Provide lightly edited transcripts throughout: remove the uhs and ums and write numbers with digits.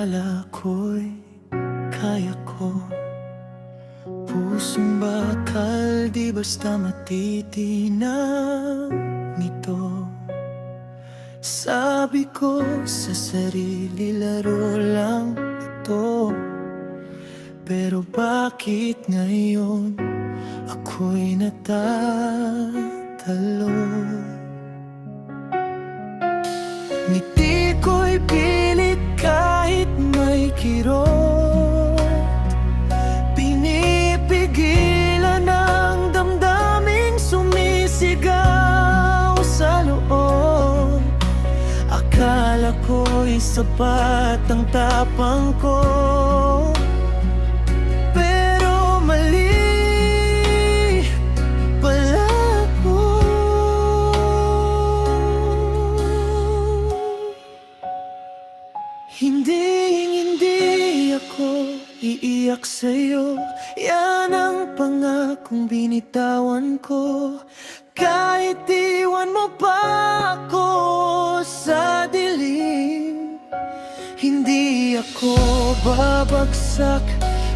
Akala ko'y kaya ko, pusong bakal di basta matitinag nito. Sabi ko sa sarili, laro lang ito. Pero bakit ngayon ako'y natatalo? Ngiti ko'y pilit kahit may kirot, pinipigilan ang damdaming sumisigaw sa loob. Akala ko'y sapat ang tapang ko, pero mali pala ko. Hindi ako iiyak sa'yo. Yan ang pangakong binitawan ko. Kahit iwan mo pa ako sa dilim, hindi ako babagsak,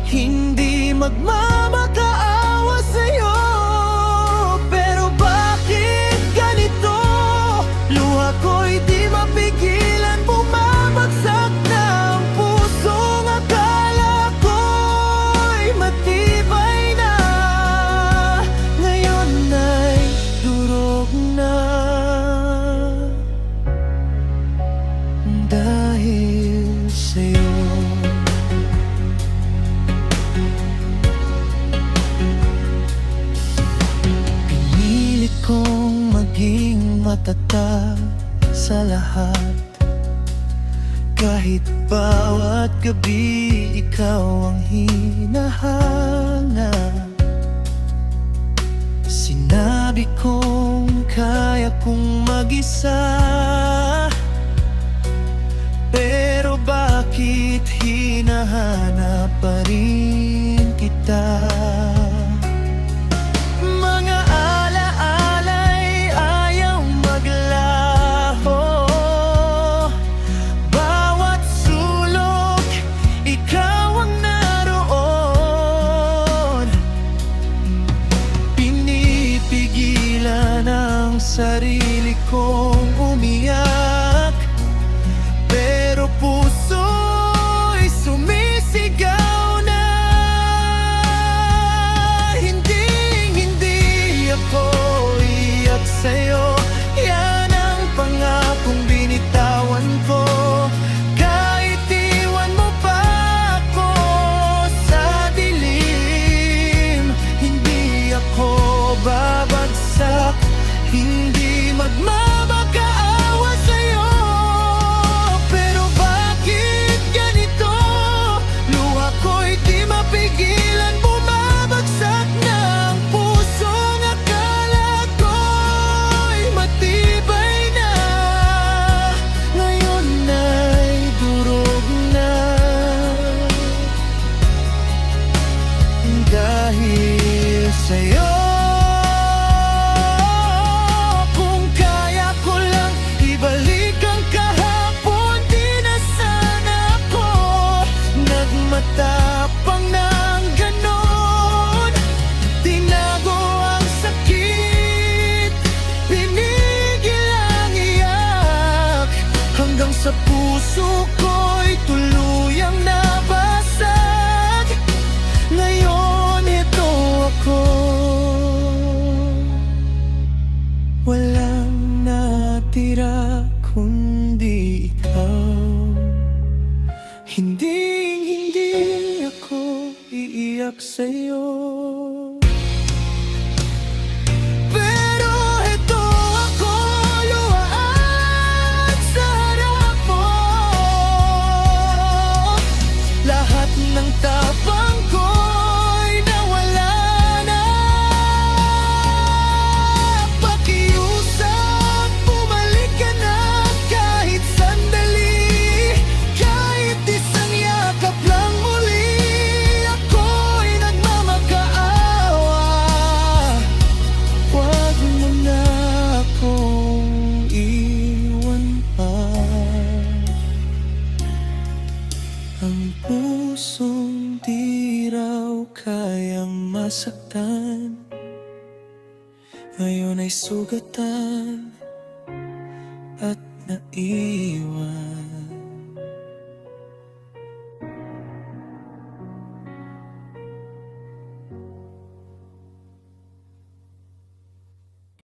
hindi magmamakaawa sa'yo. Pero bakit ganito? Luha ko'y di mapigilan, bumabagsak na ang pusong akala ko'y matibay na. Ngayon ay durog na dahil sa'yo. Pinilit kong maging matatag sa lahat, kahit bawat gabi ikaw ang hinahanap. Sinabi kong kaya kong mag-isa, pero bakit hinahanap pa rin kita? Mga alaala'y ayaw maglaho, bawat sulok ikaw ang naroon. Pinipigilan ang sarili kong umiyak, pero puso'y sumisigaw na. Hindi ako iyak sa'yo. Yan ang pangakong binitawan ko. Kahit iwan mo pa ako sa dilim, hindi ako babagsak, hindi magmamakaawa sa'yo. Pero bakit ganito? Luha ko'y di mapigilan, bumabagsak na ang pusong akala ko'y matibay na. Ngayon ay durog na dahil sa'yo. Kung kaya ko lang ibalik ang kahapon, di na sana ako nagmatapang ng ganon. Tinago ang sakit, pinigil ang iyak, hanggang sa puso ko'y tuluyang nabasag. Ngayon ito ako, walang natira kundi ikaw. Hindi ako iiyak sa'yo. Pero ito ako, luhaan sa harap mo. Lahat ng tapang ko'y nawala na. Pakiusap, bumalik ka na kahit sandali, kahit isang yakap lang muli. Ako'y nagmamaka nasaktan, ngayon ay sugatan at naiwan.